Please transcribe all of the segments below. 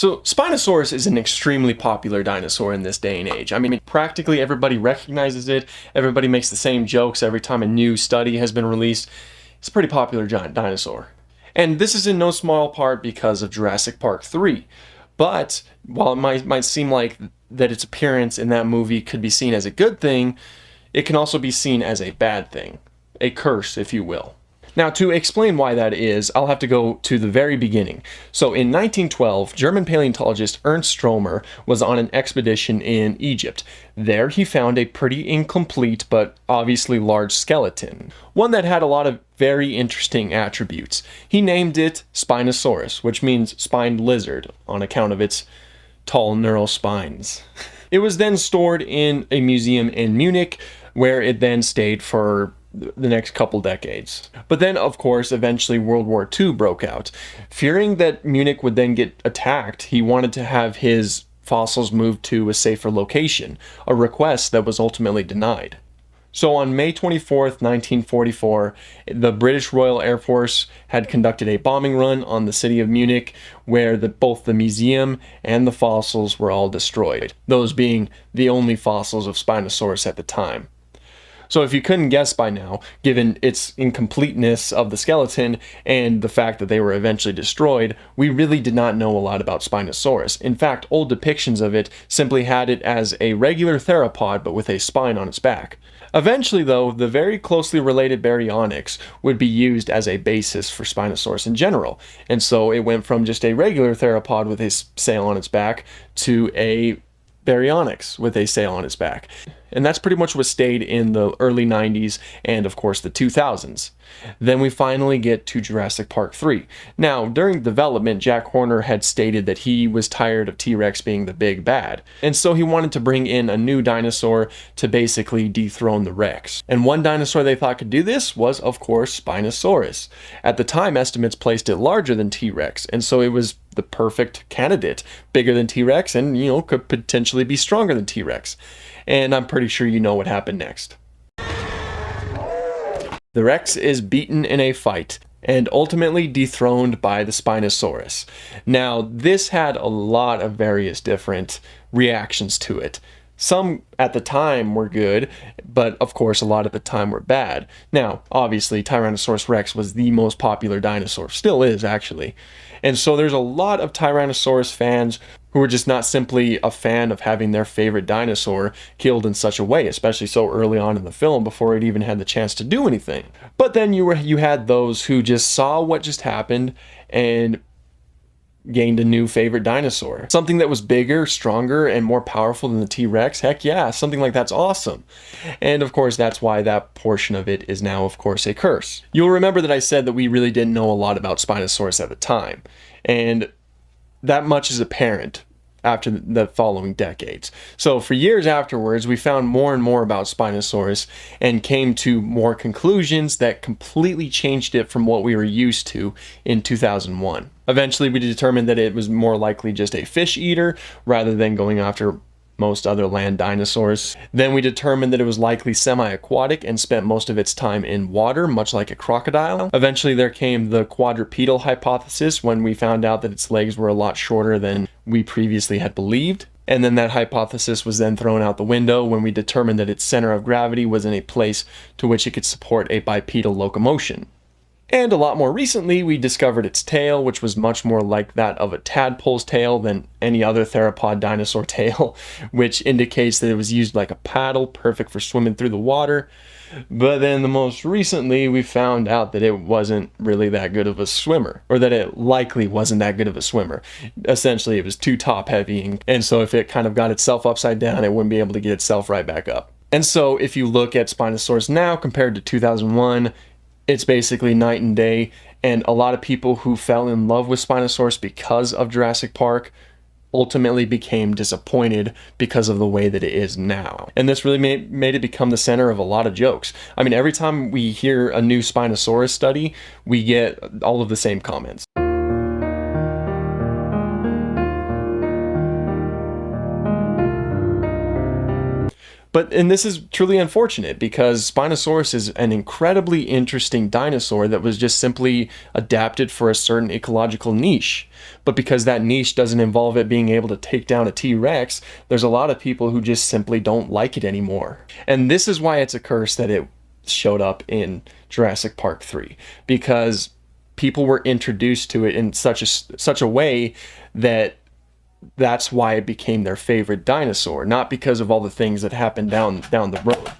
So Spinosaurus is an extremely popular dinosaur in this day and age. I mean, practically everybody recognizes it. Everybody makes the same jokes every time a new study has been released. It's a pretty popular giant dinosaur. And this is in no small part because of Jurassic Park 3. But while it might seem like that its appearance in that movie could be seen as a good thing, it can also be seen as a bad thing. A curse, if you will. Now, to explain why that is, I'll have to go to the very beginning. So in 1912, German paleontologist Ernst Stromer was on an expedition in Egypt. There he found a pretty incomplete but obviously large skeleton, one that had a lot of very interesting attributes. He named it Spinosaurus, which means spined lizard, on account of its tall neural spines. It was then stored in a museum in Munich, where it then stayed for the next couple decades. But then, of course, eventually World War II broke out. Fearing that Munich would then get attacked, he wanted to have his fossils moved to a safer location, a request that was ultimately denied. So on May 24th, 1944, the British Royal Air Force had conducted a bombing run on the city of Munich, where both the museum and the fossils were all destroyed, those being the only fossils of Spinosaurus at the time. So if you couldn't guess by now, given its incompleteness of the skeleton and the fact that they were eventually destroyed, we really did not know a lot about Spinosaurus. In fact, old depictions of it simply had it as a regular theropod but with a spine on its back. Eventually, though, the very closely related baryonyx would be used as a basis for Spinosaurus in general, and so it went from just a regular theropod with a sail on its back to a baryonyx with a sail on its back. And that's pretty much what stayed in the early 90s and, of course, the 2000s. Then we finally get to Jurassic Park 3. Now, during development, Jack Horner had stated that he was tired of T-Rex being the big bad, and so he wanted to bring in a new dinosaur to basically dethrone the Rex. And one dinosaur they thought could do this was, of course, Spinosaurus. At the time, estimates placed it larger than T-Rex, and so it was the perfect candidate. Bigger than T-Rex and, could potentially be stronger than T-Rex. And I'm pretty sure you know what happened next. The Rex is beaten in a fight and ultimately dethroned by the Spinosaurus. Now, this had a lot of various different reactions to it. Some at the time were good, but of course a lot at the time were bad. Now, obviously, Tyrannosaurus Rex was the most popular dinosaur, still is actually. And so there's a lot of Tyrannosaurus fans who are just not simply a fan of having their favorite dinosaur killed in such a way, especially so early on in the film before it even had the chance to do anything. But then you had those who just saw what just happened and gained a new favorite dinosaur. Something that was bigger, stronger, and more powerful than the T-Rex. Heck yeah, something like that's awesome. And of course, that's why that portion of it is now, of course, a curse. You'll remember that I said that we really didn't know a lot about Spinosaurus at the time. And that much is apparent after the following decades. So for years afterwards, we found more and more about Spinosaurus and came to more conclusions that completely changed it from what we were used to in 2001. Eventually, we determined that it was more likely just a fish eater rather than going after most other land dinosaurs. Then we determined that it was likely semi-aquatic and spent most of its time in water, much like a crocodile. Eventually there came the quadrupedal hypothesis when we found out that its legs were a lot shorter than we previously had believed. And then that hypothesis was then thrown out the window when we determined that its center of gravity was in a place to which it could support a bipedal locomotion. And a lot more recently, we discovered its tail, which was much more like that of a tadpole's tail than any other theropod dinosaur tail, which indicates that it was used like a paddle, perfect for swimming through the water. But then the most recently, we found out that it wasn't really that good of a swimmer, or that it likely wasn't that good of a swimmer. Essentially, it was too top heavy, and so if it kind of got itself upside down, it wouldn't be able to get itself right back up. And so if you look at Spinosaurus Now compared to 2001, it's basically night and day, and a lot of people who fell in love with Spinosaurus because of Jurassic Park ultimately became disappointed because of the way that it is now. And this really made it become the center of a lot of jokes. I mean, every time we hear a new Spinosaurus study, we get all of the same comments. And this is truly unfortunate because Spinosaurus is an incredibly interesting dinosaur that was just simply adapted for a certain ecological niche. But because that niche doesn't involve it being able to take down a T-Rex, there's a lot of people who just simply don't like it anymore. And this is why it's a curse that it showed up in Jurassic Park 3, because people were introduced to it in such a way that that's why it became their favorite dinosaur, not because of all the things that happened down the road,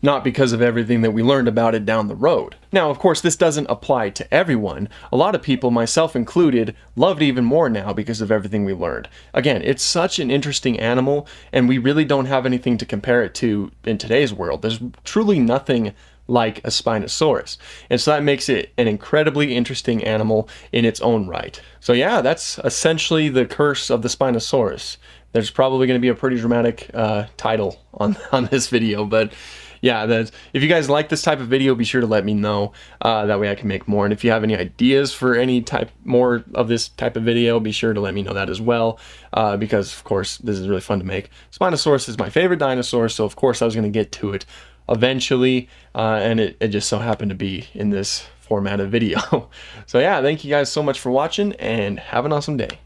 not because of everything that we learned about it down the road. Now, of course, this doesn't apply to everyone. A lot of people, myself included, love it even more now because of everything we learned. Again, it's such an interesting animal, and we really don't have anything to compare it to in today's world. There's truly nothing like a Spinosaurus. And so that makes it an incredibly interesting animal in its own right. So yeah, that's essentially the curse of the Spinosaurus. There's probably going to be a pretty dramatic title on this video, but yeah, if you guys like this type of video, be sure to let me know. That way I can make more. And if you have any ideas for any more of this type of video, be sure to let me know that as well. Because of course, this is really fun to make. Spinosaurus is my favorite dinosaur, so of course I was going to get to it eventually, and it just so happened to be in this format of video. So yeah, thank you guys so much for watching, and have an awesome day.